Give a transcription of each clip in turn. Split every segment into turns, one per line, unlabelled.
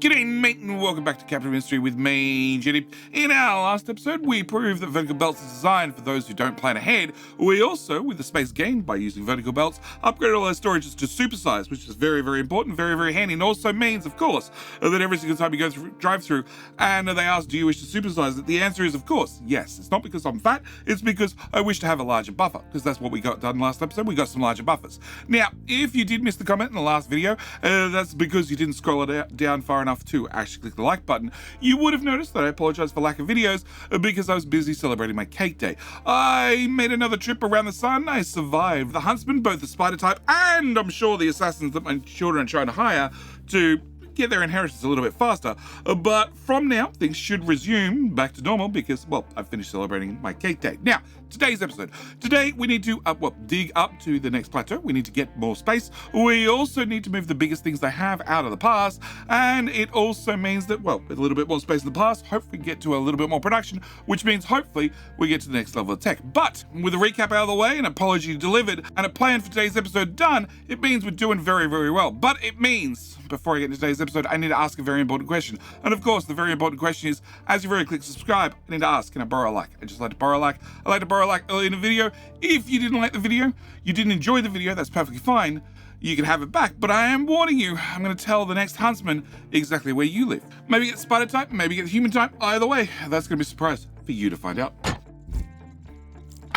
G'day mate and welcome back to Captain Mystery with me, Jenny. In our last episode, we proved that vertical belts is designed for those who don't plan ahead. We also, with the space gained by using vertical belts, upgraded all our storages to supersize, which is very, very important, very, very handy, and also means, of course, that every single time you go through, drive through and they ask, do you wish to supersize it? The answer is, of course, yes. It's not because I'm fat, it's because I wish to have a larger buffer, because that's what we got done last episode. We got some larger buffers. Now, if you did miss the comment in the last video, that's because you didn't scroll it down far enough to actually click the like button. You would have noticed that I apologize for lack of videos because I was busy celebrating my cake day. I made another trip around the sun. I survived the huntsman, both the spider type and I'm sure the assassins that my children are trying to hire to get their inheritance a little bit faster. But from now, things should resume back to normal because, well, I've finished celebrating my cake day. Now, today's episode. Today, we need to dig up to the next plateau. We need to get more space. We also need to move the biggest things they have out of the pass. And it also means that, well, with a little bit more space in the pass, hopefully get to a little bit more production, which means hopefully we get to the next level of tech. But with a recap out of the way, an apology delivered, and a plan for today's episode done, it means we're doing very, very well. But it means, before I get into today's episode, I need to ask a very important question. And of course, the very important question is, as you've already clicked subscribe, I need to ask, can I borrow a like? I just like to borrow a like. I like to borrow a like early in the video. If you didn't like the video, you didn't enjoy the video, that's perfectly fine. You can have it back, but I am warning you, I'm going to tell the next huntsman exactly where you live. Maybe get spider type, maybe get human type. Either way, that's going to be a surprise for you to find out.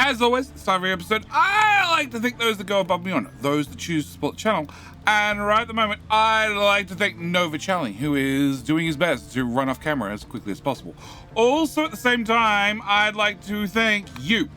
As always, at the start of every episode, I like to thank those that go above me on it, those that choose to support the channel. And right at the moment, I'd like to thank Nova Challenge, who is doing his best to run off camera as quickly as possible. Also, at the same time, I'd like to thank you.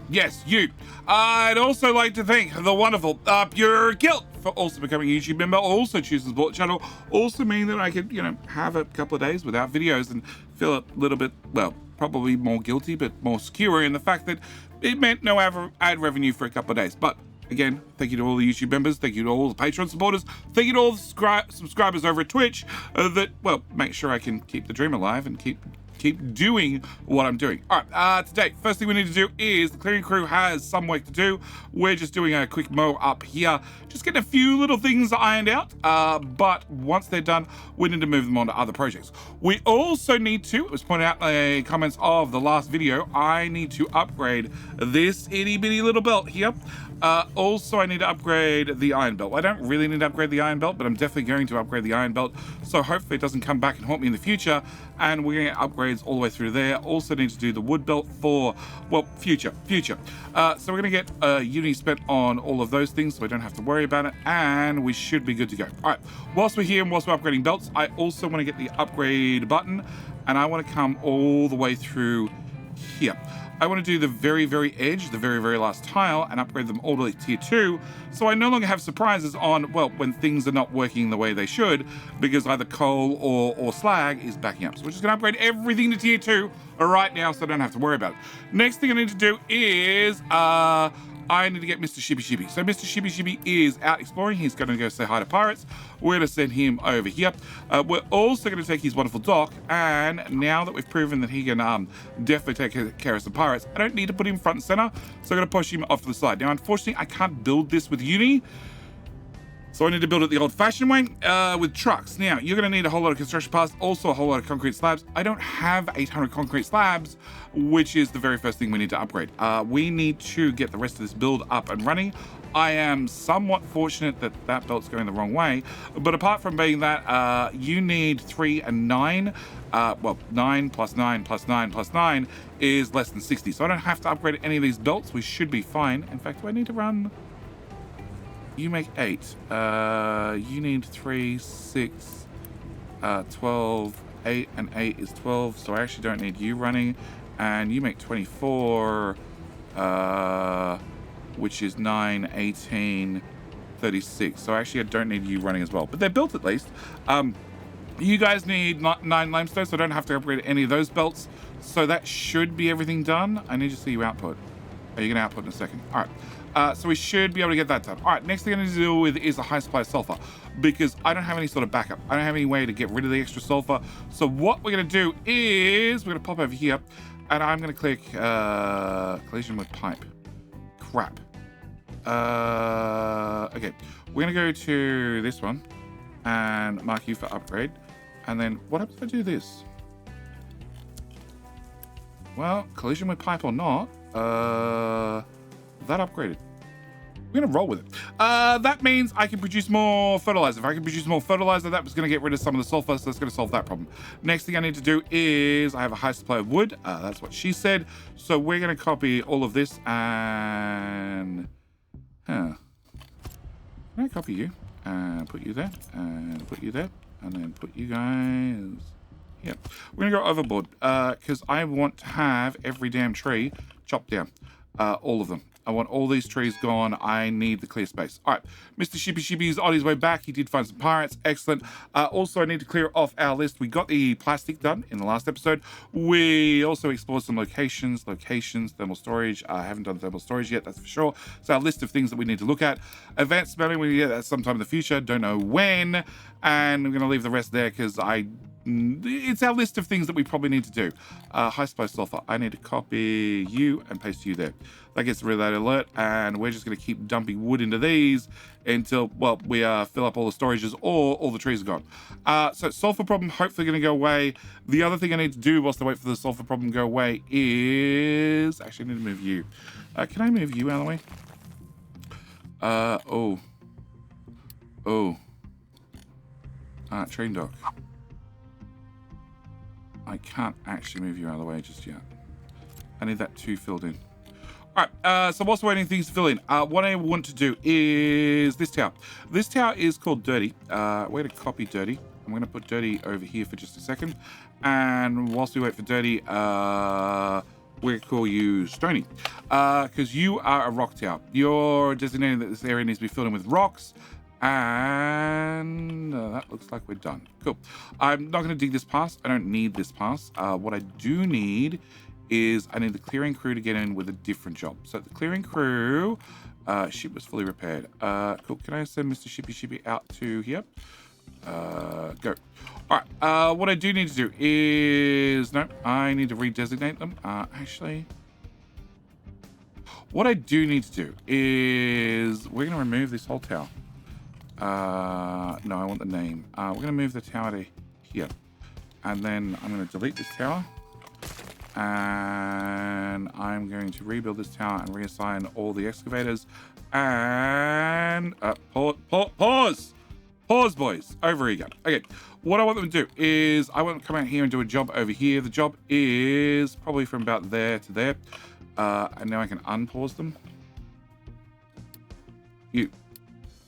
Yes, you. I'd also like to thank the wonderful Pure Guilt for also becoming a YouTube member, also choosing to support the channel, also mean that I could, have a couple of days without videos and feel a little bit, well, probably more guilty, but more secure in the fact that it meant no ad revenue for a couple of days. But again, thank you to all the YouTube members, thank you to all the Patreon supporters, thank you to all the subscribers over at Twitch that, well, make sure I can keep the dream alive and keep doing what I'm doing. All right, today, first thing we need to do is the clearing crew has some work to do. We're just doing a quick mow up here, just getting a few little things ironed out. But once they're done, we need to move them on to other projects. We also need to, it was pointed out in the comments of the last video, I need to upgrade this itty bitty little belt here. Also, I need to upgrade the iron belt. I don't really need to upgrade the iron belt, but I'm definitely going to upgrade the iron belt. So hopefully it doesn't come back and haunt me in the future. And we're going to get upgrades all the way through there. Also need to do the wood belt for, well, future. So we're going to get uni spent on all of those things so we don't have to worry about it. And we should be good to go. All right, whilst we're here and whilst we're upgrading belts, I also want to get the upgrade button. And I want to come all the way through here. I want to do the very, very edge, the very, very last tile, and upgrade them all to tier 2, so I no longer have surprises on, well, when things are not working the way they should, because either coal or slag is backing up. So we're just going to upgrade everything to tier 2 right now, so I don't have to worry about it. Next thing I need to do is, I need to get Mr. Shibby Shibby. So Mr. Shibby Shibby is out exploring. He's going to go say hi to pirates. We're going to send him over here. We're also going to take his wonderful dock. And now that we've proven that he can definitely take care of some pirates, I don't need to put him front and center. So I'm going to push him off to the side. Now, unfortunately, I can't build this with Uni. So I need to build it the old-fashioned way with trucks. Now, you're going to need a whole lot of construction parts, also a whole lot of concrete slabs. I don't have 800 concrete slabs, which is the very first thing we need to upgrade. We need to get the rest of this build up and running. I am somewhat fortunate that that belt's going the wrong way. But apart from being that, you need 3 and 9. Well, 9 plus 9 plus 9 plus 9 is less than 60. So I don't have to upgrade any of these belts. We should be fine. In fact, do I need to run... You make 8. You need 3, 6, 12, 8, and 8 is 12. So I actually don't need you running. And you make 24, which is 9, 18, 36. So actually I don't need you running as well. But they're built at least. You guys need 9 limestone, so I don't have to upgrade any of those belts. So that should be everything done. I need to see you output. Are you going to output in a second? All right. So we should be able to get that done. All right, next thing I need to deal with is a high supply of sulfur because I don't have any sort of backup. I don't have any way to get rid of the extra sulfur. So what we're going to do is we're going to pop over here and I'm going to click collision with pipe. Crap. Okay, we're going to go to this one and mark you for upgrade. And then what happens if I do this? Well, collision with pipe or not, that upgraded. We're going to roll with it. That means I can produce more fertilizer. If I can produce more fertilizer, that was going to get rid of some of the sulfur, so that's going to solve that problem. Next thing I need to do is I have a high supply of wood. That's what she said. So we're going to copy all of this and... Can I copy you? And put you there, and put you there, and then put you guys... Yeah, we're going to go overboard because I want to have every damn tree chopped down. All of them. I want all these trees gone. I need the clear space. All right. Mr. Shippy is on his way back. He did find some pirates. Excellent. Also, I need to clear off our list. We got the plastic done in the last episode. We also explored some locations, thermal storage. I haven't done thermal storage yet, that's for sure. So our list of things that we need to look at. Advanced smelling, we get that sometime in the future. Don't know when. And I'm going to leave the rest there because it's our list of things that we probably need to do. High supply sulfur. I need to copy you and paste you there. That gets rid of that alert, and we're just going to keep dumping wood into these until, well, we fill up all the storages or all the trees are gone. So sulfur problem hopefully going to go away. The other thing I need to do whilst I wait for the sulfur problem to go away is... Actually, I need to move you. Can I move you out of the way? Train dock. I can't actually move you out of the way just yet. I need that 2 filled in. All right, so whilst waiting things to fill in, what I want to do is this tower. This tower is called Dirty. We're going to copy Dirty. I'm going to put Dirty over here for just a second. And whilst we wait for Dirty, we're going to call you Stony. Because you are a rock tower. You're designating that this area needs to be filled in with rocks. And that looks like we're done. Cool. I'm not going to dig this pass. I don't need this pass. What I do need is I need the clearing crew to get in with a different job. So the clearing crew, ship was fully repaired. Cool. Can I send Mr. Shippy out to here? Go. All right. What I do need to do is... No, I need to redesignate them. Actually... What I do need to do is... We're going to remove this whole tower. No, I want the name. We're going to move the tower to here. And then I'm going to delete this tower. And I'm going to rebuild this tower and reassign all the excavators. And... Pause! Pause, boys. Over you go. Okay, what I want them to do is I want them to come out here and do a job over here. The job is probably from about there to there. And now I can unpause them.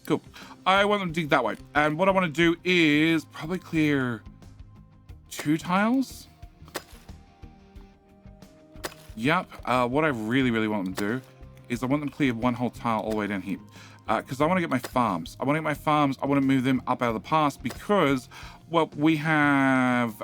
Cool. I want them to dig that way. And what I want to do is probably clear 2 tiles. Yep. What I really want them to do is I want them to clear 1 whole tile all the way down here. Because I want to get my farms. I want to move them up out of the pass because, well, we have...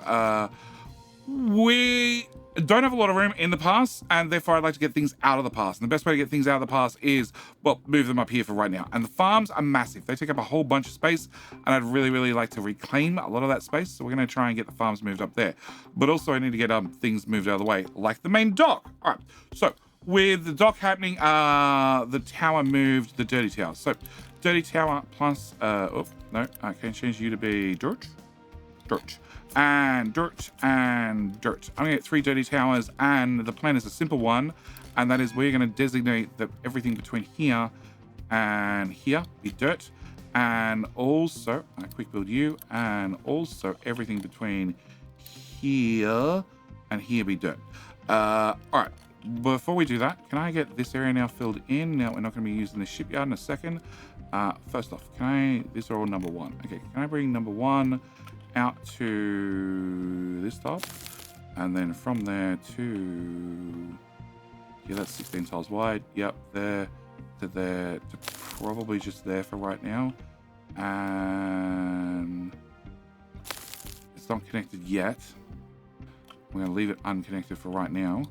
we don't have a lot of room in the pass, and therefore I'd like to get things out of the pass. And the best way to get things out of the pass is, well, move them up here for right now. And the farms are massive. They take up a whole bunch of space, and I'd really like to reclaim a lot of that space. So we're going to try and get the farms moved up there. But also I need to get things moved out of the way, like the main dock. All right, so with the dock happening, the tower moved, the dirty tower. So dirty tower plus, oh, no, I can change you to be dirt. And dirt and dirt. I'm gonna get 3 dirty towers, and the plan is a simple one, and that is we're gonna designate that everything between here and here be dirt, and also I quick build you, and also everything between here and here be dirt. All right. Before we do that, can I get this area now filled in? Now we're not gonna be using the shipyard in a second. First off, these are all number 1. Okay, can I bring number 1 out to this top, and then from there to, yeah, that's 16 tiles wide. Yep, there to there to probably just there for right now, and it's not connected yet. I'm going to leave it unconnected for right now.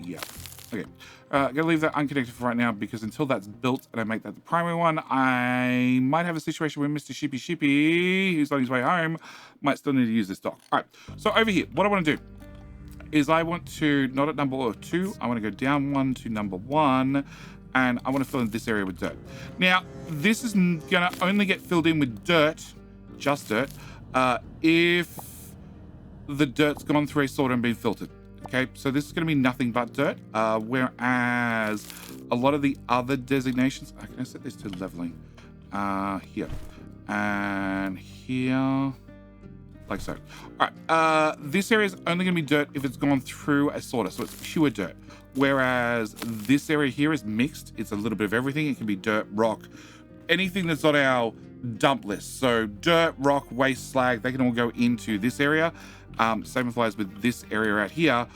Yeah. Okay. I'm going to leave that unconnected for right now because until that's built and I make that the primary one, I might have a situation where Mr. Shippy, who's on his way home, might still need to use this dock. All right. So over here, what I want to do is I want to, not at number 2, I want to go down 1 to number 1. and I want to fill in this area with dirt. Now, this is going to only get filled in with dirt, just dirt, if the dirt's gone through a sorter and been filtered. Okay, so this is going to be nothing but dirt, whereas a lot of the other designations, can I set this to leveling? Here and here, like so. All right, this area is only going to be dirt if it's gone through a sorter, so it's pure dirt. Whereas this area here is mixed. It's a little bit of everything. It can be dirt, rock, anything that's on our dump list. So dirt, rock, waste, slag, they can all go into this area. Same applies with this area out here.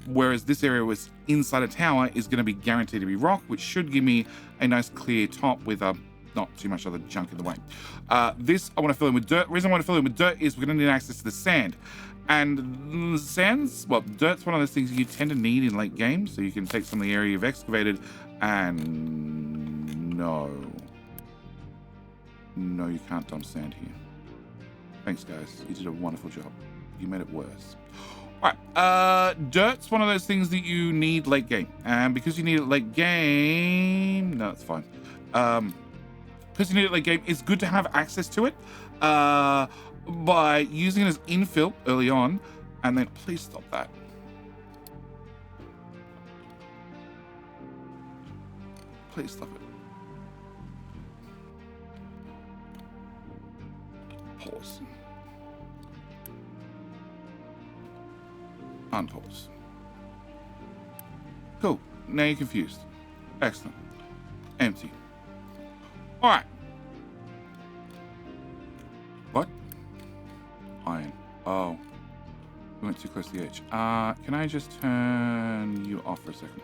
Whereas this area was inside a tower is going to be guaranteed to be rock, which should give me a nice clear top with not too much other junk in the way. This I want to fill in with dirt. The reason I want to fill in with dirt is we're going to need access to the sand. And sands, well, dirt's one of those things you tend to need in late game, so you can take some of the area you've excavated and no, you can't dump sand here. Thanks, guys. You did a wonderful job. You made it worse. All right, dirt's one of those things that you need late game, and because you need it late game, no, that's fine. Because you need it late game, it's good to have access to it. By using it as infill early on, and then please stop that. Please stop it. Pause. Unpause. Cool. Now you're confused. Excellent. Empty. All right. What? Iron. Oh. We went too close to the edge. Can I just turn you off for a second?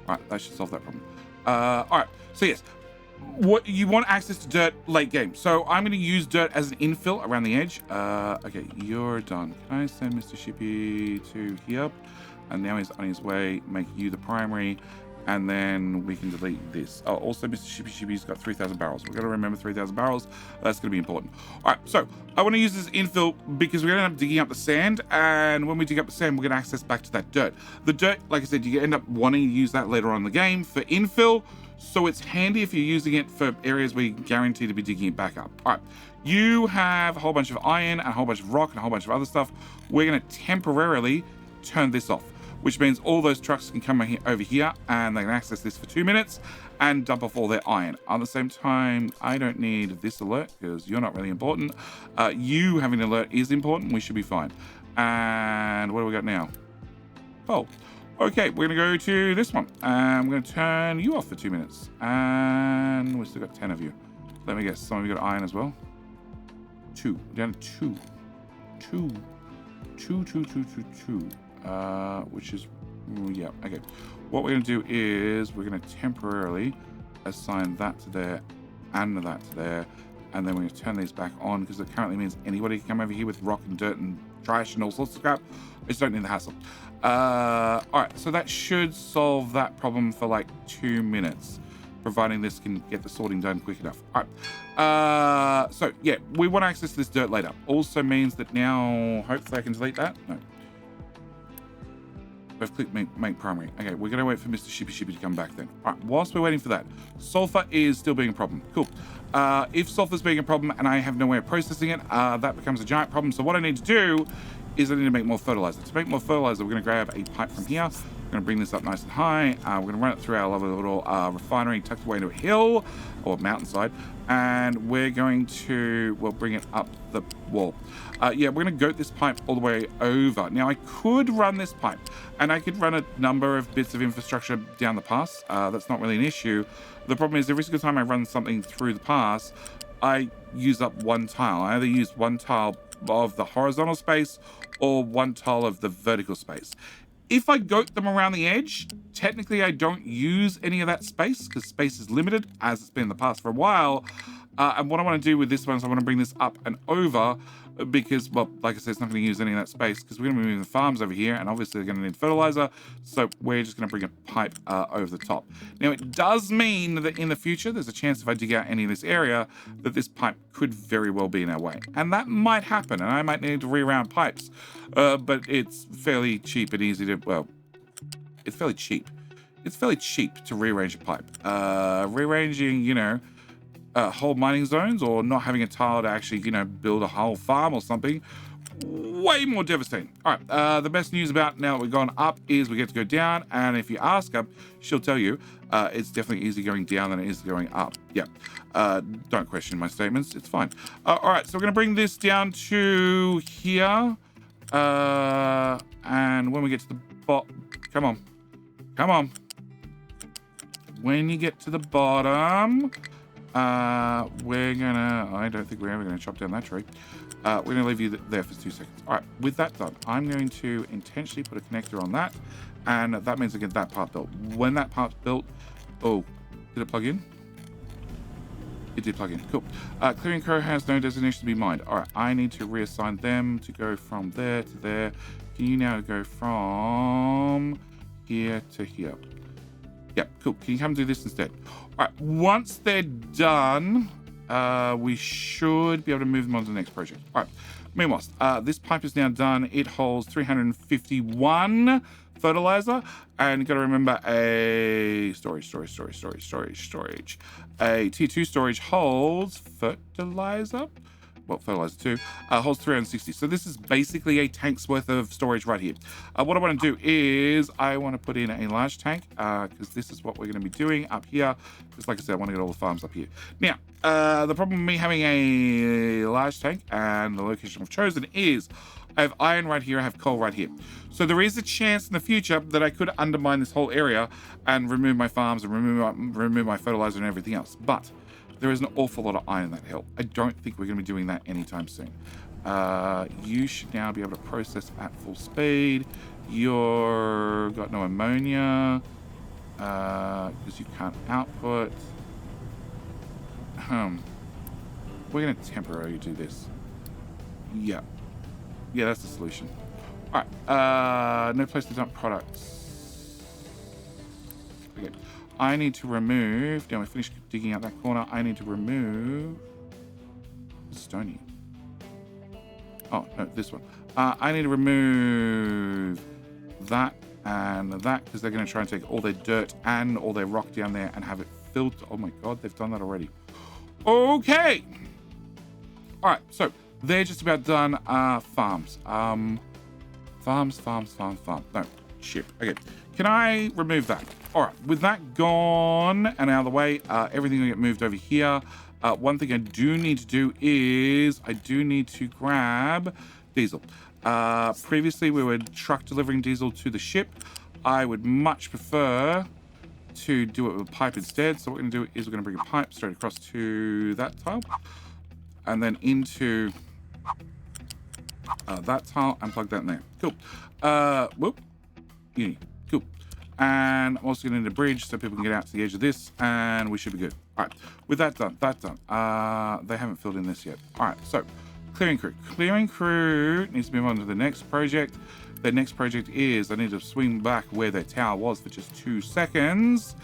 All right, that should solve that problem. All right. So yes, what you want access to dirt late game. So I'm going to use dirt as an infill around the edge. Okay, you're done. Can I send Mr. Shippy to here? And now he's on his way. Make you the primary. And then we can delete this. Oh, also, Mr. Shippy's got 3,000 barrels. We've got to remember 3,000 barrels. That's going to be important. All right, so I want to use this infill because we're going to end up digging up the sand. And when we dig up the sand, we're going to access back to that dirt. The dirt, like I said, you end up wanting to use that later on in the game for infill. So it's handy if you're using it for areas where you guarantee to be digging it back up. All right, you have a whole bunch of iron and a whole bunch of rock and a whole bunch of other stuff. We're going to temporarily turn this off, which means all those trucks can come over here and they can access this for 2 minutes and dump off all their iron. At the same time, I don't need this alert because you're not really important. You having an alert is important. We should be fine. And what do we got now? Oh, okay. We're going to go to this one. And we're going to turn you off for 2 minutes. And we've still got 10 of you. Let me guess. Some of you got iron as well? 2. We're down to 2. 2. 2, 2, 2, 2, 2. Which is, yeah, okay. What we're going to do is we're going to temporarily assign that to there and that to there, and then we're going to turn these back on because it currently means anybody can come over here with rock and dirt and trash and all sorts of crap. I just don't need the hassle. All right, so that should solve that problem for like 2 minutes, providing this can get the sorting done quick enough. All right, so yeah, we want access to this dirt later. Also means that now, hopefully I can delete that. No. I've clicked make primary. Okay, we're going to wait for Mr. Shippy to come back then. All right, whilst we're waiting for that, sulfur is still being a problem. Cool. If sulfur's being a problem and I have no way of processing it, that becomes a giant problem. So what I need to do is I need to make more fertilizer. To make more fertilizer, we're going to grab a pipe from here. We're going to bring this up nice and high. We're going to run it through our lovely little refinery tucked away into a hill or mountainside. And we're going to, well, bring it up the wall. Yeah, we're going to goat this pipe all the way over. Now, I could run this pipe, and I could run a number of bits of infrastructure down the pass. That's not really an issue. The problem is every single time I run something through the pass, I use up one tile. I either use one tile of the horizontal space or one tile of the vertical space. If I goat them around the edge, technically I don't use any of that space because space is limited, as it's been in the past for a while. And what I want to do with this one is I want to bring this up and over because, well, like I said, it's not going to use any of that space because we're going to be moving the farms over here and obviously they're going to need fertilizer. So we're just going to bring a pipe over the top. Now, it does mean that in the future, there's a chance if I dig out any of this area that this pipe could very well be in our way. And that might happen and I might need to reroute pipes. But it's fairly cheap and easy to, well, it's fairly cheap. it's fairly cheap to rearrange a pipe. Rearranging, whole mining zones or not having a tile to actually, build a whole farm or something, way more devastating. All right, the best news about now that we've gone up is we get to go down, and if you ask her, she'll tell you it's definitely easier going down than it is going up. Yeah, don't question my statements, it's fine. All right, so we're gonna bring this down to here, and when we get to the bottom, come on. When you get to the bottom, we're gonna, I don't think we're ever gonna chop down that tree. We're gonna leave you there for 2 seconds. All right, with that done, I'm going to intentionally put a connector on that, and that means I get that part built. When that part's built, oh, did it plug in? It did plug in, cool. Clearing crew has no designation to be mined. All right, I need to reassign them to go from there to there. Can you now go from here to here? Yep, cool. Can you come do this instead? All right, once they're done, we should be able to move them on to the next project. All right, meanwhile, this pipe is now done. It holds 351 fertilizer, and you got to remember a storage. A tier 2 storage holds fertilizer. Well, fertilizer 2 holds 360. So this is basically a tank's worth of storage right here. What I want to do is I want to put in a large tank because this is what we're going to be doing up here. Because like I said, I want to get all the farms up here. Now, the problem with me having a large tank and the location I've chosen is I have iron right here, I have coal right here. So there is a chance in the future that I could undermine this whole area and remove my farms and remove my fertilizer and everything else. But there is an awful lot of iron in that hill. I don't think we're going to be doing that anytime soon. You should now be able to process at full speed. You're got no ammonia because you can't output. We're going to temporarily do this. Yeah, that's the solution. All right, no place to dump products. Okay. I need to remove, now we finished digging out that corner, I need to remove Stony. Oh, no, this one. I need to remove that and that because they're going to try and take all their dirt and all their rock down there and have it filled. Oh my God, they've done that already. Okay. All right, so they're just about done. Farms. Farms. No, shit. Okay. Can I remove that? All right, with that gone and out of the way, everything will get moved over here. One thing I do need to do is I do need to grab diesel. Previously, we were truck delivering diesel to the ship. I would much prefer to do it with a pipe instead. So what we're going to do is we're going to bring a pipe straight across to that tile and then into that tile and plug that in there. Cool. Whoop. Yeah. Cool. And I'm also going to need a bridge so people can get out to the edge of this, and we should be good. All right, with that done, they haven't filled in this yet. All right, so clearing crew. Clearing crew needs to move on to the next project. The next project is I need to swing back where their tower was for just 2 seconds,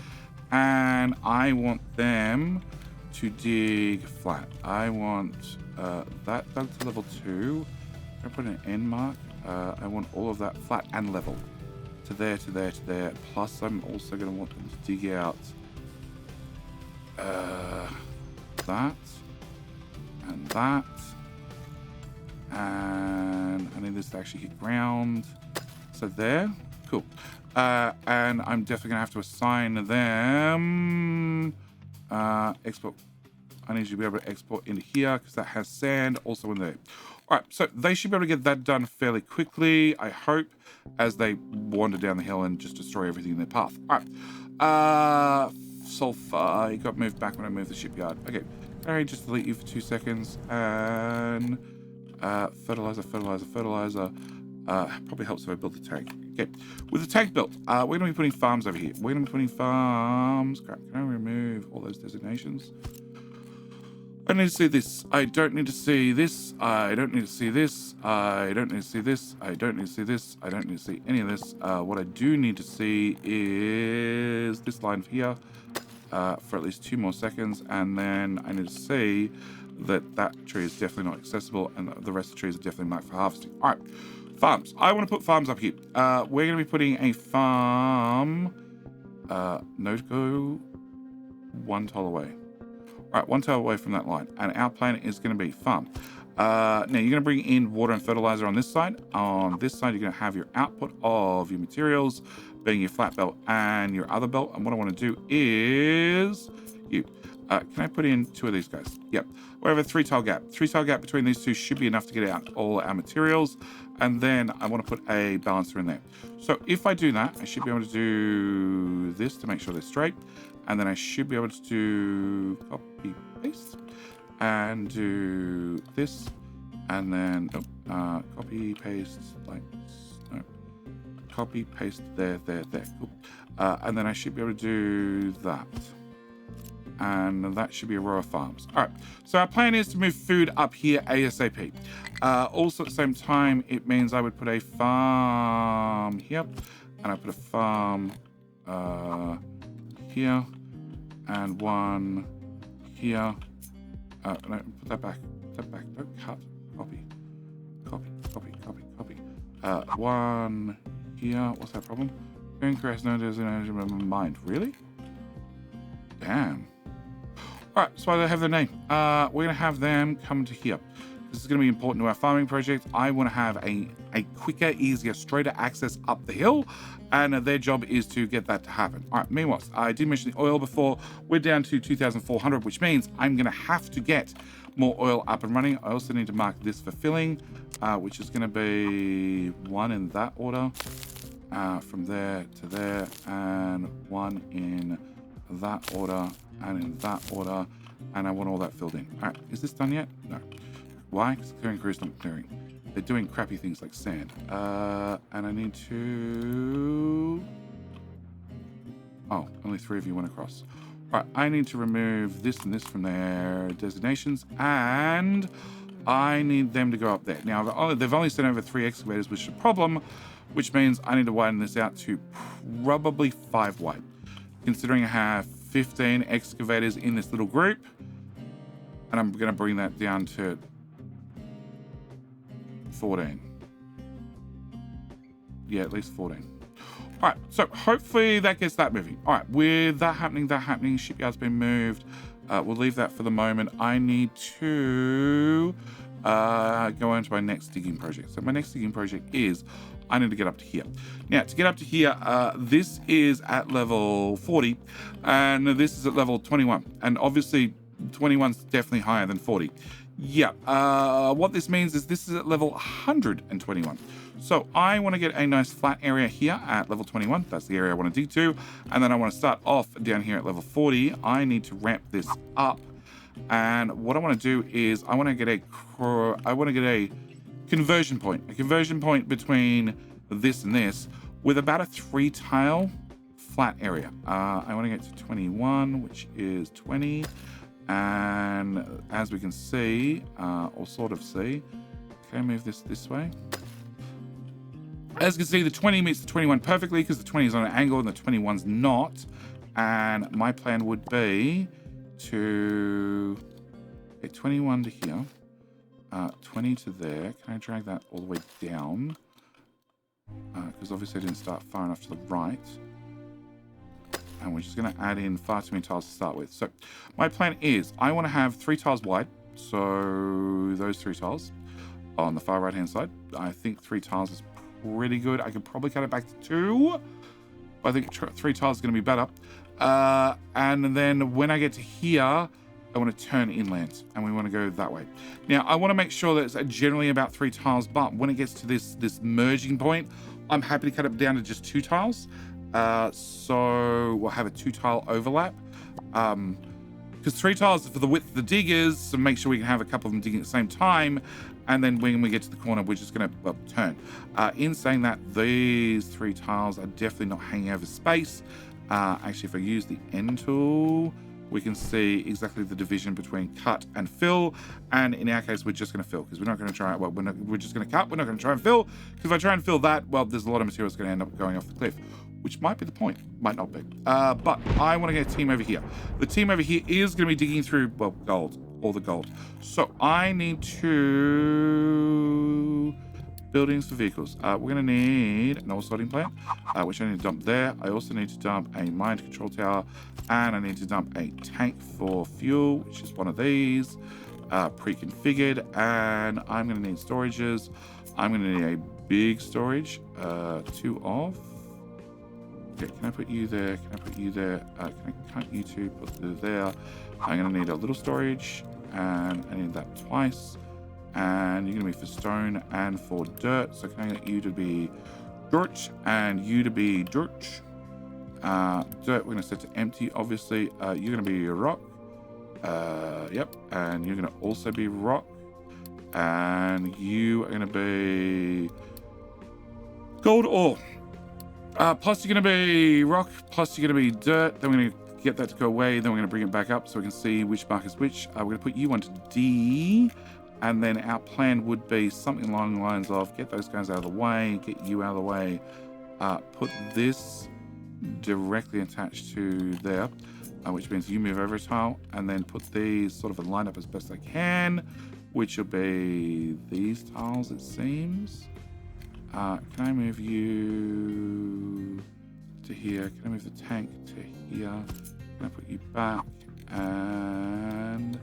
and I want them to dig flat. I want that dug to level 2. I put an end mark. I want all of that flat and level. To there. Plus, I'm also going to want them to dig out that and that. And I need this to actually hit ground. So there. Cool. And I'm definitely going to have to assign them export. I need you to be able to export into here because that has sand also in there. All right, so they should be able to get that done fairly quickly, I hope, as they wander down the hill and just destroy everything in their path. All right, sulfur, you got moved back when I moved the shipyard. Okay, can I just delete you for 2 seconds? And fertilizer. Probably helps if I build the tank. Okay, with the tank built, we're going to be putting farms over here. We're going to be putting farms. Crap, can I remove all those designations? I need to see this. I don't need to see this. I don't need to see this. I don't need to see this. I don't need to see this. I don't need to see any of this. What I do need to see is this line here for at least 2 more seconds. And then I need to see that that tree is definitely not accessible and the rest of the trees are definitely marked for harvesting. All right, farms. I want to put farms up here. We're going to be putting a farm No to go 1 tile away. All right, 1 tile away from that line. And our plan is going to be farm. Now, you're going to bring in water and fertilizer on this side. On this side, you're going to have your output of your materials, being your flat belt and your other belt. And what I want to do is you. Can I put in 2 of these guys? Yep. We have a 3 tile gap. 3 tile gap between these two should be enough to get out all our materials. And then I want to put a balancer in there. So if I do that, I should be able to do this to make sure they're straight. And then I should be able to do copy paste and do this. And then copy paste like no. Copy paste there. Cool. And then I should be able to do that. And that should be a row of farms. All right, so our plan is to move food up here ASAP. Also at the same time, it means I would put a farm here, and I put a farm here, and 1 here. No, put that back, don't cut, copy. 1 here, what's that problem? Increase no mind, really? Damn. All right, so I have their name. We're going to have them come to here. This is going to be important to our farming project. I want to have a quicker, easier, straighter access up the hill, and their job is to get that to happen. All right, meanwhile, I did mention the oil before. We're down to 2,400, which means I'm going to have to get more oil up and running. I also need to mark this for filling, which is going to be 1 in that order, from there to there, and 1 in that order, and in that order, and I want all that filled in. All right, is this done yet? No. Why? Because the clearing crew's not clearing. They're doing crappy things like sand. And I need to... Oh, only 3 of you went across. All right, I need to remove this and this from their designations, and I need them to go up there. Now, they've only sent over 3 excavators, which is a problem, which means I need to widen this out to probably 5 wide. Considering I have 15 excavators in this little group, and I'm going to bring that down to 14. Yeah, at least 14. All right, so hopefully that gets that moving. All right, with that happening, shipyard's been moved. We'll leave that for the moment. I need to go into my next digging project. So my next digging project is I need to get up to here. Now, to get up to here, this is at level 40, and this is at level 21. And obviously, 21's definitely higher than 40. Yeah, what this means is this is at level 121. So I want to get a nice flat area here at level 21. That's the area I want to dig to. And then I want to start off down here at level 40. I need to ramp this up. And what I want to do is I want to get a conversion point between this and this with about a 3 tile flat area. I want to get to 21, which is 20. And as we can see, or sort of see, can I move this way? As you can see, the 20 meets the 21 perfectly because the 20 is on an angle and the 21's not. And my plan would be to get 21 to here, 20 to there. Can I drag that all the way down? Because obviously I didn't start far enough to the right. And we're just going to add in far too many tiles to start with. So my plan is I want to have 3 tiles wide. So those 3 tiles on the far right hand side. I think 3 tiles is pretty good. I could probably cut it back to 2. But I think 3 tiles is going to be better. And then when I get to here, I want to turn inland and we want to go that way. Now I want to make sure that it's generally about 3 tiles, but when it gets to this merging point, I'm happy to cut it down to just 2 tiles. So we'll have a 2 tile overlap. Because 3 tiles for the width of the diggers, so make sure we can have a couple of them digging at the same time. And then when we get to the corner, we're just going to turn. In saying that, these 3 tiles are definitely not hanging over space. Actually, if I use the N tool, we can see exactly the division between cut and fill. And in our case, we're just going to fill because we're not going to try it. Well, we're just going to cut. We're not going to try and fill because if I try and fill that, well, there's a lot of material that's going to end up going off the cliff, which might be the point, might not be. But I want to get a team over here. The team over here is going to be digging through, well, gold, all the gold. So I need to buildings for vehicles. We're going to need an oil sorting plant, which I need to dump there. I also need to dump a mind control tower, and I need to dump a tank for fuel, which is one of these, pre-configured. And I'm going to need storages. I'm going to need a big storage, 2 of. Okay, can I put you there? Can I put you there? Can I cut you two? Put you there. I'm going to need a little storage, and I need that twice. And you're going to be for stone and for dirt. So can I get you to be dirt and you to be dirt? Dirt, we're going to set to empty, obviously. You're going to be rock. Yep. And you're going to also be rock. And you are going to be gold ore. Plus you're going to be rock. Plus you're going to be dirt. Then we're going to get that to go away. Then we're going to bring it back up so we can see which mark is which. We're going to put you onto D. And then our plan would be something along the lines of get those guys out of the way, get you out of the way, put this directly attached to there, which means you move over a tile, and then put these sort of in line up as best I can, which will be these tiles, it seems. Can I move you to here? Can I move the tank to here? Can I put you back? And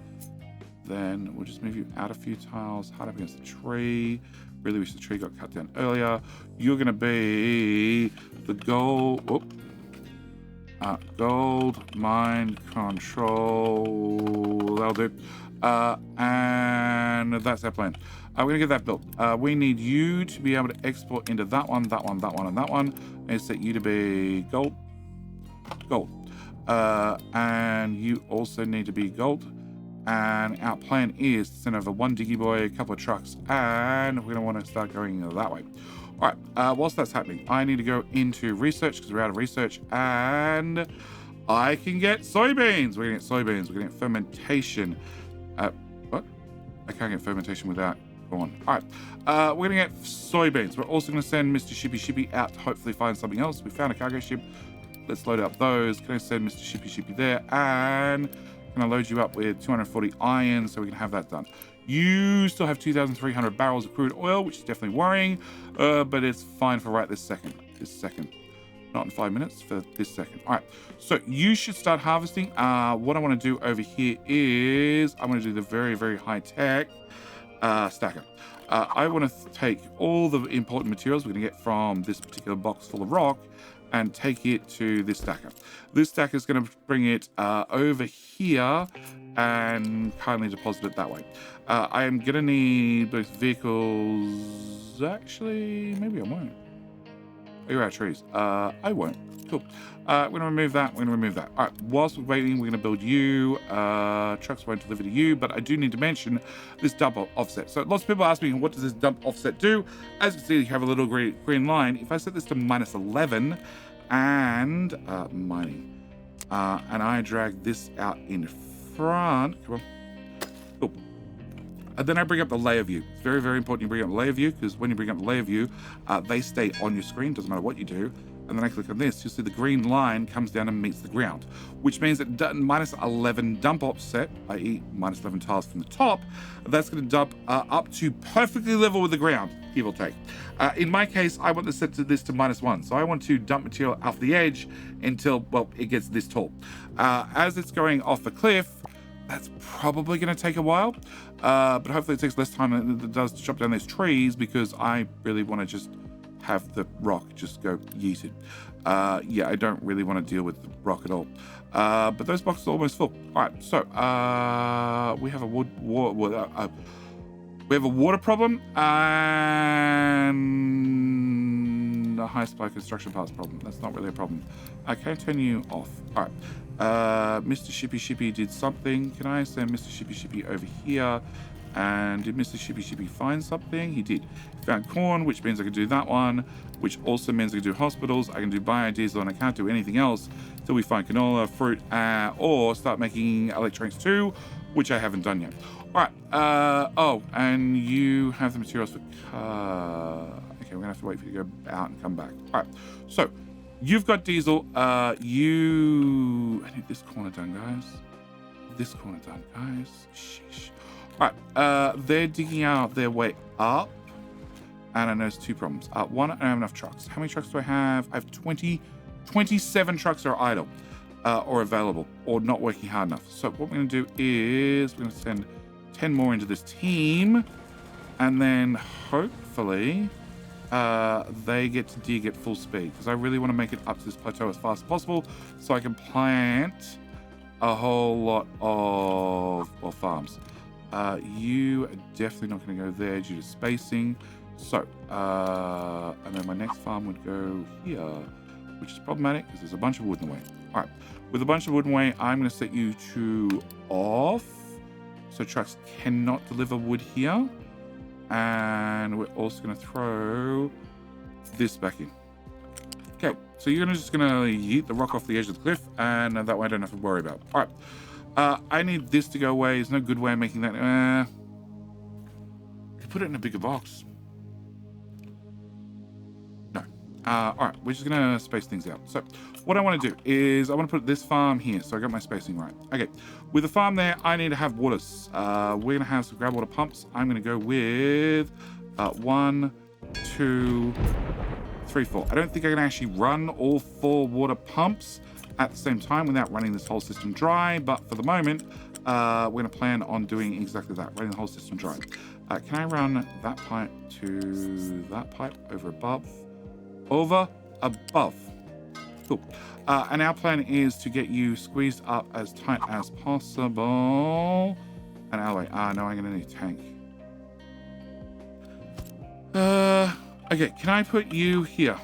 then we'll just move you out a few tiles, hard up against the tree. Really wish the tree got cut down earlier. You're going to be the gold. Gold mind control. That'll do. And that's our plan. We're going to get that built. We need you to be able to export into that one, that one, that one, and that one. And set you to be gold. Gold. And you also need to be gold. And our plan is to send over 1 diggy boy, a couple of trucks, and we're going to want to start going that way. All right, whilst that's happening, I need to go into research because we're out of research, and I can get soybeans. We're going to get soybeans. We're going to get fermentation. What? I can't get fermentation without. Go on. All right, we're going to get soybeans. We're also going to send Mr. Shippy out to hopefully find something else. We found a cargo ship. Let's load up those. Can I send Mr. Shippy there? And going to load you up with 240 iron so we can have that done. You still have 2,300 barrels of crude oil, which is definitely worrying, but it's fine for right this second. Not in 5 minutes, for this second. All right, so you should start harvesting. What I want to do over here is I want to do the very, very high-tech stacker. I want to take all the important materials we're going to get from this particular box full of rock and take it to this stacker. This stacker is going to bring it over here and kindly deposit it that way. I am going to need both vehicles. Actually, maybe I won't. Oh, you're out of trees. I won't. Cool. We're going to remove that. We're going to remove that. All right. Whilst we're waiting, we're going to build you. Trucks won't deliver to you, but I do need to mention this dump offset. So lots of people ask me, what does this dump offset do? As you can see, you have a little green line. If I set this to -11 and mining, and I drag this out in front, come on. Cool. And then I bring up the layer view. It's very, very important you bring up the layer view, because when you bring up the layer view, they stay on your screen, doesn't matter what you do. And then I click on this, you'll see the green line comes down and meets the ground, which means that -11 dump offset, i.e. -11 tiles from the top, that's going to dump up to perfectly level with the ground, give or take. In my case, I want to set this to -1. So I want to dump material off the edge until, well, it gets this tall. As it's going off the cliff, that's probably going to take a while, but hopefully it takes less time than it does to chop down these trees, because I really want to just have the rock just go yeeted. Yeah, I don't really want to deal with the rock at all. But those boxes are almost full. All right, so we have a water problem and a high supply construction parts problem. That's not really a problem. I can turn you off. All right. Mr. Shippy did something. Can I send Mr. Shippy over here? And did Mr. Shippy find something? He did. He found corn, which means I can do that one, which also means I can do hospitals. I can do biodiesel, and I can't do anything else till we find canola, fruit, or start making electronics too, which I haven't done yet. All right. Oh, and you have the materials for okay, we're gonna have to wait for you to go out and come back. All right. So you've got diesel. I need this corner done, guys. This corner done, guys. Sheesh. All right, they're digging out their way up, And I noticed two problems. One, I don't have enough trucks. How many trucks do I have? I have 27 trucks are idle or available or not working hard enough. So what we're going to do is we're going to send 10 more into this team. And then hopefully they get to dig at full speed, because I really want to make it up to this plateau as fast as possible so I can plant a whole lot of farms. You are definitely not going to go there due to spacing. So, and then my next farm would go here, which is problematic because there's a bunch of wood in the way. All right, with a bunch of wood in the way, I'm going to set you to off, so trucks cannot deliver wood here. And we're also going to throw this back in. Okay, so you're just going to yeet the rock off the edge of the cliff, and that way I don't have to worry about it. All right, I need this to go away. There's no good way of making that. You put it in a bigger box. No. All right, we're just going to space things out. So what I want to do is I want to put this farm here, so I got my spacing right. Okay, with the farm there, I need to have waters. We're going to have some grab water pumps. I'm going to go with 1, 2, 3, 4. I don't think I can actually run all 4 water pumps at the same time without running this whole system dry, but for the moment, we're going to plan on doing exactly that, running the whole system dry. Can I run that pipe to that pipe over above? Over above. Cool. And our plan is to get you squeezed up as tight as possible. And our way. No, I'm going to need a tank. Okay, can I put you here?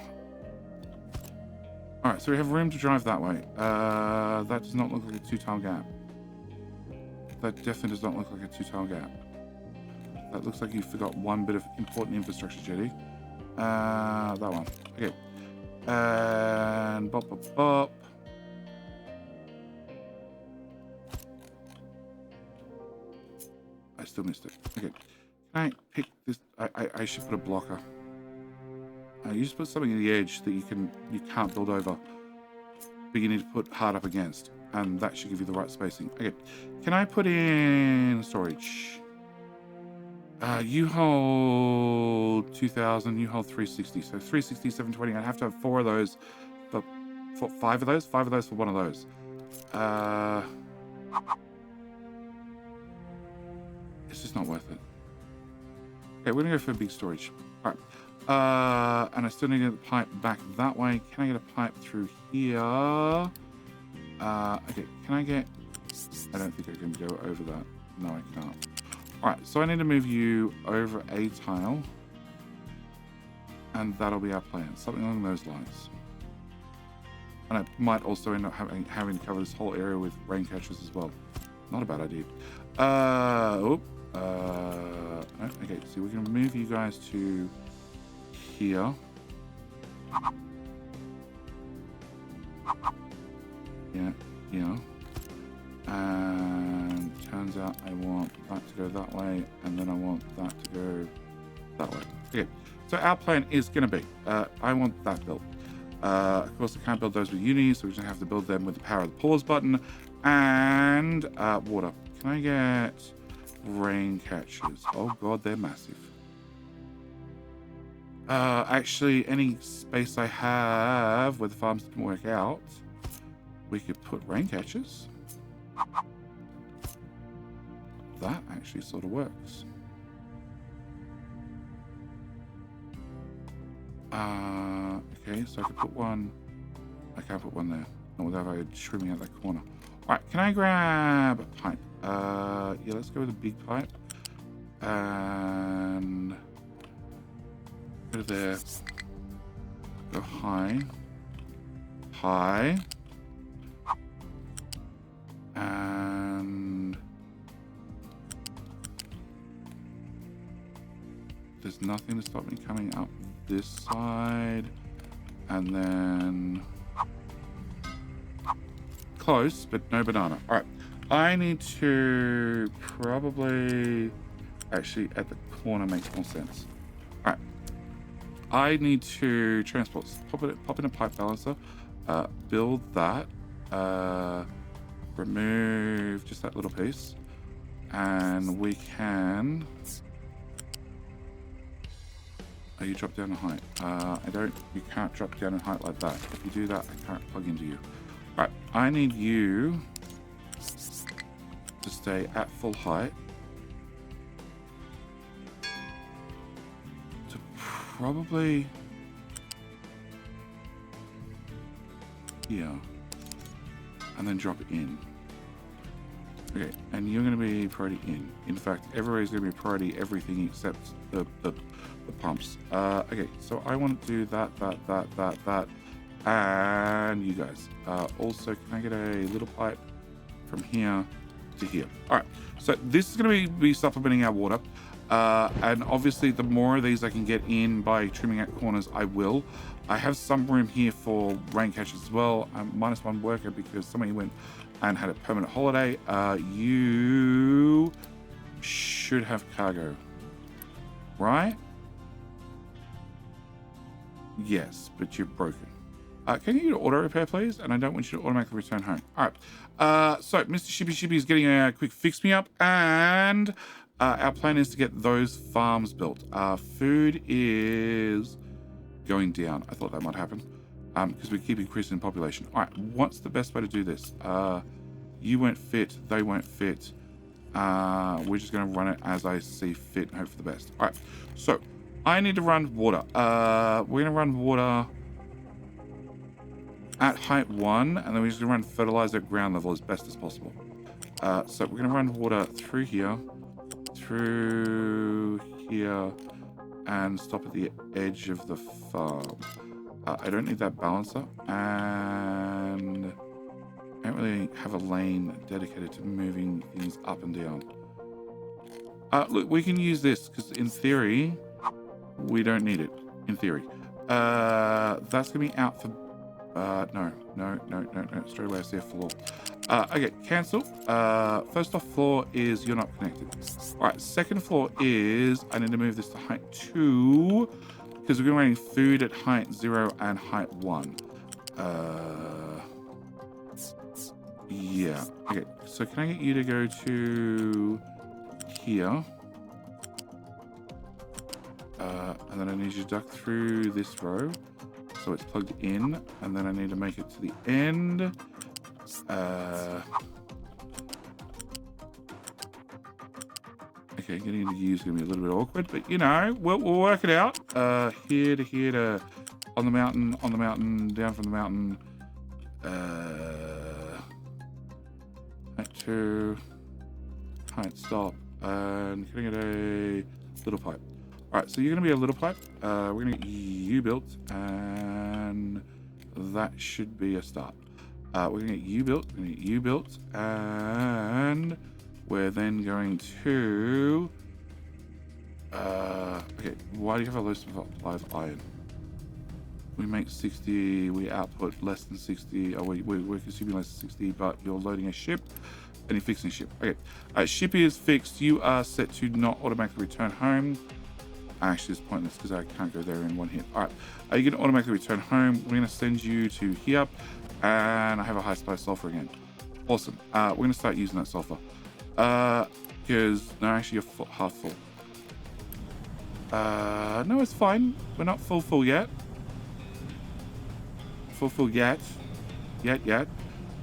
All right, so we have room to drive that way. That does not look like a 2-tile gap. That definitely does not look like a 2-tile gap. That looks like you forgot one bit of important infrastructure, Jetty. That one. Okay. And bop, bop, bop. I still missed it. Okay. Can I pick this? I should put a blocker. You just put something at the edge that you can't build over, but you need to put hard up against, and that should give you the right spacing. Okay. Can I put in storage? You hold 2,000, you hold 360. So 360, 720. I'd have to have 4 of those, but for 5 of those? 5 of those for 1 of those. It's just not worth it. Okay, we're gonna go for a big storage. All right. And I still need to get the pipe back that way. Can I get a pipe through here? Okay, can I get... I don't think I can go over that. No, I can't. All right, so I need to move you over a tile, and that'll be our plan, something along those lines. And I might also end up having to cover this whole area with rain catchers as well. Not a bad idea. Okay, so we can move you guys to here. Yeah. And turns out I want that to go that way, and then I want that to go that way. Okay, so our plan is going to be, I want that built. Of course, I can't build those with uni, so we're going to have to build them with the power of the pause button. And water. Can I get rain catchers? Oh god, they're massive. Actually, any space I have where the farms can work out, we could put rain catchers. That actually sort of works. Okay, so I could put one. I can't put one there. Not without trimming out that corner. All right, can I grab a pipe? Yeah, let's go with a big pipe. And go there. Go high. High. And there's nothing to stop me coming up this side. And then close, but no banana. All right. I need to probably actually at the corner makes more sense. All right. I need to transport. Pop in a pipe balancer. Build that. Remove just that little piece, and we can Oh, you drop down in height. You can't drop down in height like that. If you do that, I can't plug into you. Right, I need you to stay at full height. To probably here. And then drop it in. Okay, and you're going to be priority in. In fact, everybody's going to be priority everything except the pumps. Okay, so I want to do that, and you guys. Also, can I get a little pipe from here to here? All right, so this is going to be supplementing our water. And obviously, the more of these I can get in by trimming out corners, I will. I have some room here for rain catchers as well. I'm -1 worker because somebody went and had a permanent holiday. You should have cargo, right? Yes, but you're broken. Can you get auto repair, please? And I don't want you to automatically return home. All right. So Mr. Shippy is getting a quick fix me up, and our plan is to get those farms built. Food is going down. I thought that might happen because we keep increasing in population. All right. What's the best way to do this? You won't fit. They won't fit. We're just going to run it as I see fit and hope for the best. All right. So I need to run water. We're going to run water at height 1, and then we're just going to run fertilizer at ground level as best as possible. So we're going to run water through here, and stop at the edge of the farm. I don't need that balancer, and I don't really have a lane dedicated to moving things up and down. Look, we can use this because in theory, we don't need it. In theory. That's going to be out for... No. Straight away I see a floor. Okay, cancel. First off floor is you're not connected. Alright, second floor is I need to move this to height 2 because we're going to run food at height 0 and height 1. Yeah. Okay, so can I get you to go to here? And then I need you to duck through this row. So it's plugged in, and then I need to make it to the end. Okay, getting into you is going to be a little bit awkward, but you know, we'll work it out. Here to on the mountain, down from the mountain. Height 2, height stop, and can I get a little pipe? All right, so you're going to be a little pipe. We're going to get you built, and that should be a start. We're going to get you built, and we're then going to... okay, why do you have a low supply of iron? We make 60, we output less than 60. Oh, we're consuming less than 60, but you're loading a ship, and you're fixing a ship. Okay, ship is fixed. You are set to not automatically return home. Actually, it's pointless because I can't go there in one hit. All right, you're going to automatically return home. We're going to send you to here, and I have a high supply of sulfur again. Awesome. We're going to start using that sulfur because no, actually you're half full. No, it's fine. We're not full yet. Full yet.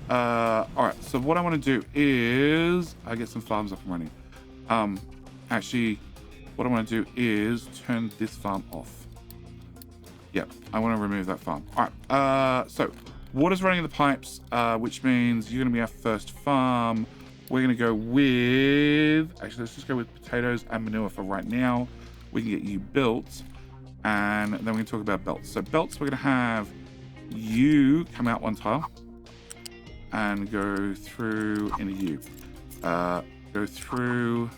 All right. So what I want to do is I get some farms up and running. Actually. What I want to do is turn this farm off. Yep, I want to remove that farm. All right, so water's running in the pipes, which means you're going to be our first farm. We're going to go with... Actually, let's just go with potatoes and manure for right now. We can get you built, and then we can talk about belts. So belts, we're going to have you come out one tile and go through into you. Go through...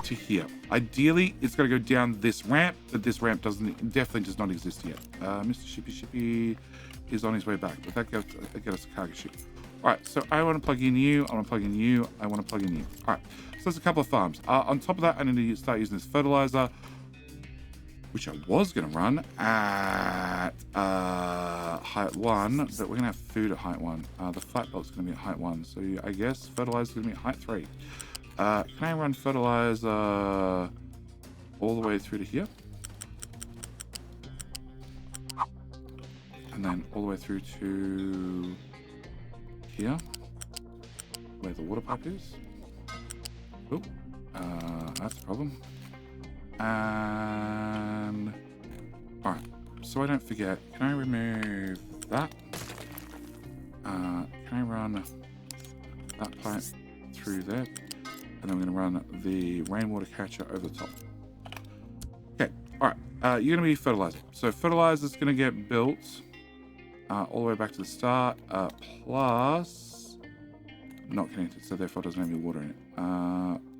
to here. Ideally, it's got to go down this ramp, but this ramp definitely does not exist yet. Mr. Shippy is on his way back, but that gets us a cargo ship. All right, so I want to plug in you. I want to plug in you. I want to plug in you. All right, so there's a couple of farms. On top of that, I need to start using this fertilizer, which I was going to run at height 1, but we're going to have food at height 1. The flat belt's going to be at height 1, so I guess fertilizer is going to be at height 3. Can I run fertilizer all the way through to here? and then all the way through to here, where the water pipe is. Oh, that's a problem. And all right, so I don't forget, can I remove that? Can I run that pipe through there? And I'm going to run the rainwater catcher over the top. Okay, all right. You're going to be fertilizer. So fertilizer is going to get built all the way back to the start, plus not connected, so therefore it doesn't have any water in it.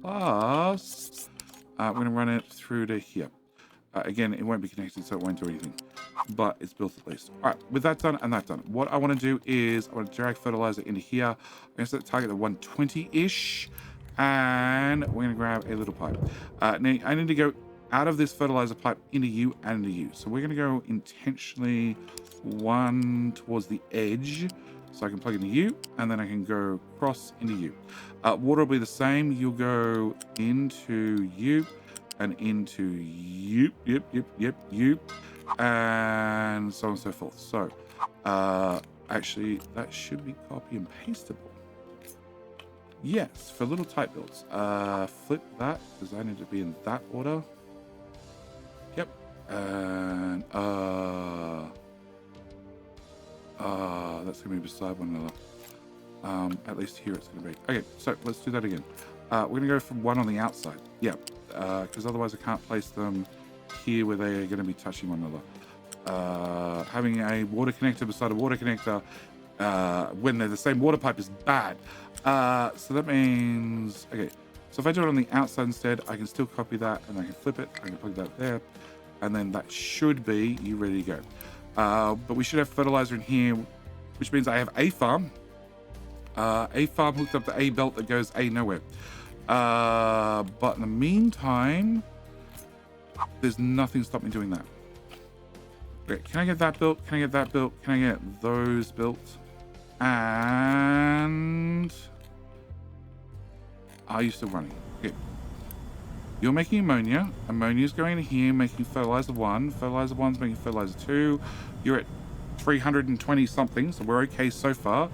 Plus, we're going to run it through to here. Again, it won't be connected, so it won't do anything. But it's built at least. All right, with that done and that done, what I want to do is I want to drag fertilizer into here. I'm going to set the target at 120-ish. And we're going to grab a little pipe. Now, I need to go out of this fertilizer pipe into you and into you. So we're going to go intentionally one towards the edge. So I can plug into you, and then I can go across into you. Water will be the same. You'll go into you and into you. You. And so on and so forth. So actually, that should be copy and pastable. Yes, for little type builds. Flip that, because I need to be in that order. Yep. And that's gonna be beside one another. At least here it's gonna be. Okay, so let's do that again. We're gonna go from one on the outside. Yeah, because otherwise I can't place them here where they are gonna be touching one another. Having a water connector beside a water connector when they're the same water pipe is bad. So that means, okay, so if I do it on the outside instead, I can still copy that and I can flip it. I can plug that there, and then that should be you ready to go. But we should have fertilizer in here, which means I have a farm hooked up to a belt that goes nowhere. But in the meantime, there's nothing stopping me doing that. Okay, can I get that built? Can I get that built? Can I get those built? And are you still running? Okay. You're making ammonia. Ammonia's going in here, making fertilizer 1. Fertilizer 1's making fertilizer 2. You're at 320 something, so we're okay so far.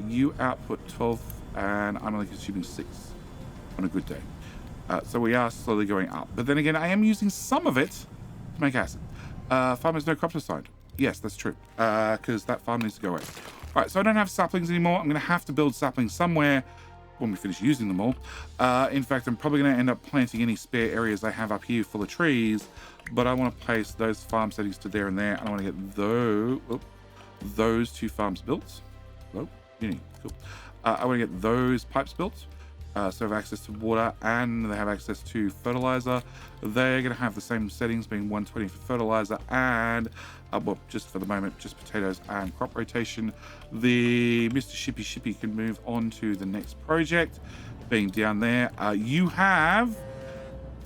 You output 12, and I'm only consuming 6 on a good day. So we are slowly going up. But then again, I am using some of it to make acid. Farm has no crops assigned. Yes, that's true. Because that farm needs to go away. All right, so I don't have saplings anymore. I'm going to have to build saplings somewhere when we finish using them all. In fact, I'm probably going to end up planting any spare areas I have up here full of trees. But I want to place those farm settings to there and there. And I want to get those 2 farms built. Hello? Uni. Cool. I want to get those pipes built. So they have access to water and they have access to fertilizer. They're going to have the same settings, being 120 for fertilizer and, well, just for the moment, just potatoes and crop rotation. The Mr. Shippy can move on to the next project, being down there. You have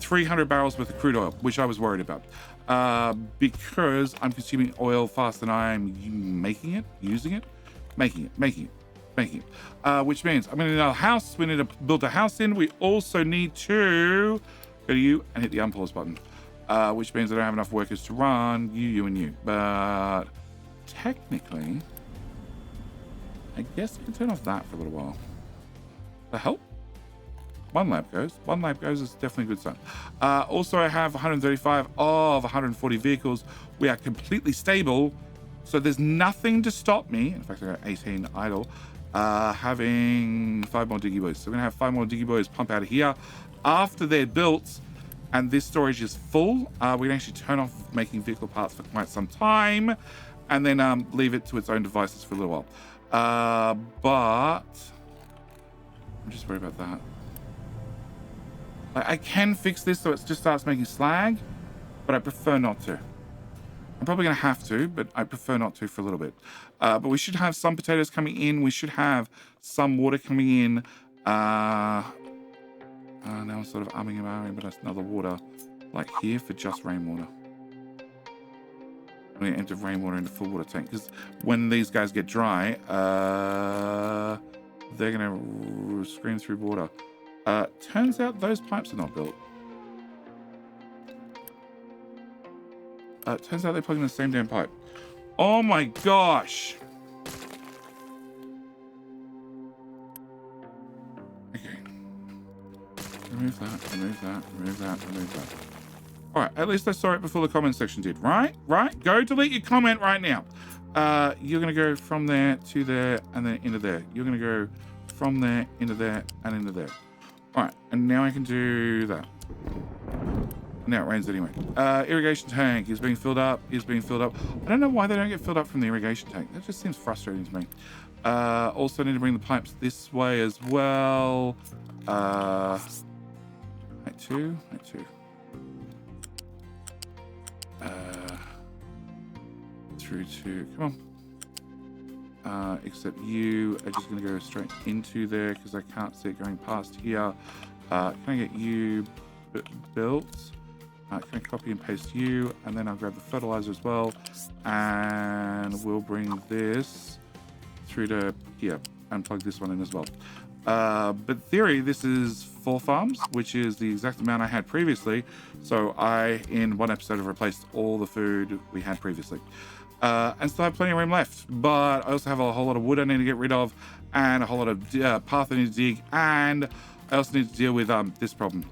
300 barrels worth of crude oil, which I was worried about. Because I'm consuming oil faster than I'm making it, using it, making it. Which means I'm going to need a house. We need to build a house in. We also need to go to you and hit the unpause button, which means I don't have enough workers to run you, and you. But technically, I guess I can turn off that for a little while. The hell? One lap goes is definitely a good sign. Also, I have 135 of 140 vehicles. We are completely stable, so there's nothing to stop me. In fact, I got 18 idle. Having 5 more diggy boys. So we're gonna have 5 more diggy boys pump out of here. After they're built and this storage is full, we can actually turn off making vehicle parts for quite some time and then leave it to its own devices for a little while. But I'm just worried about that. I can fix this so it just starts making slag, but I prefer not to. I'm probably going to have to, but I prefer not to for a little bit. But we should have some potatoes coming in. We should have some water coming in. Now I'm sort of umming and ahhing, but that's another water like here for just rainwater. I'm going to enter rainwater into full water tank because when these guys get dry, they're going to scream through water. Turns out those pipes are not built. Turns out they're plugging the same damn pipe. Oh my gosh. Okay. Remove that, remove that, remove that, remove that. All right, at least I saw it before the comment section did, right? Right? Go delete your comment right now. You're gonna go from there to there and then into there. You're gonna go from there into there and into there. All right, and now I can do that. Now it rains anyway. Irrigation tank is being filled up, is being filled up. I don't know why they don't get filled up from the irrigation tank. That just seems frustrating to me. Also need to bring the pipes this way as well. Height 2. Through to, come on. Except you are just gonna go straight into there because I can't see it going past here. Can I get you built? Can I copy and paste you? And then I'll grab the fertilizer as well. And we'll bring this through to here and plug this one in as well. But theory, this is 4 farms, which is the exact amount I had previously. So I, in one episode, have replaced all the food we had previously. And still have plenty of room left. But I also have a whole lot of wood I need to get rid of and a whole lot of path I need to dig. And I also need to deal with this problem.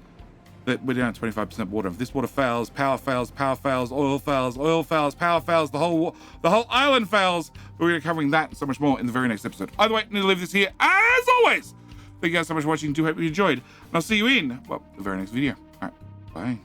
That we're down to 25% water. If this water fails, power fails, oil fails, power fails, the whole island fails. But we're going to be covering that and so much more in the very next episode. Either way, I need to leave this here as always. Thank you guys so much for watching. Do hope you enjoyed. And I'll see you in, well, the very next video. All right, bye.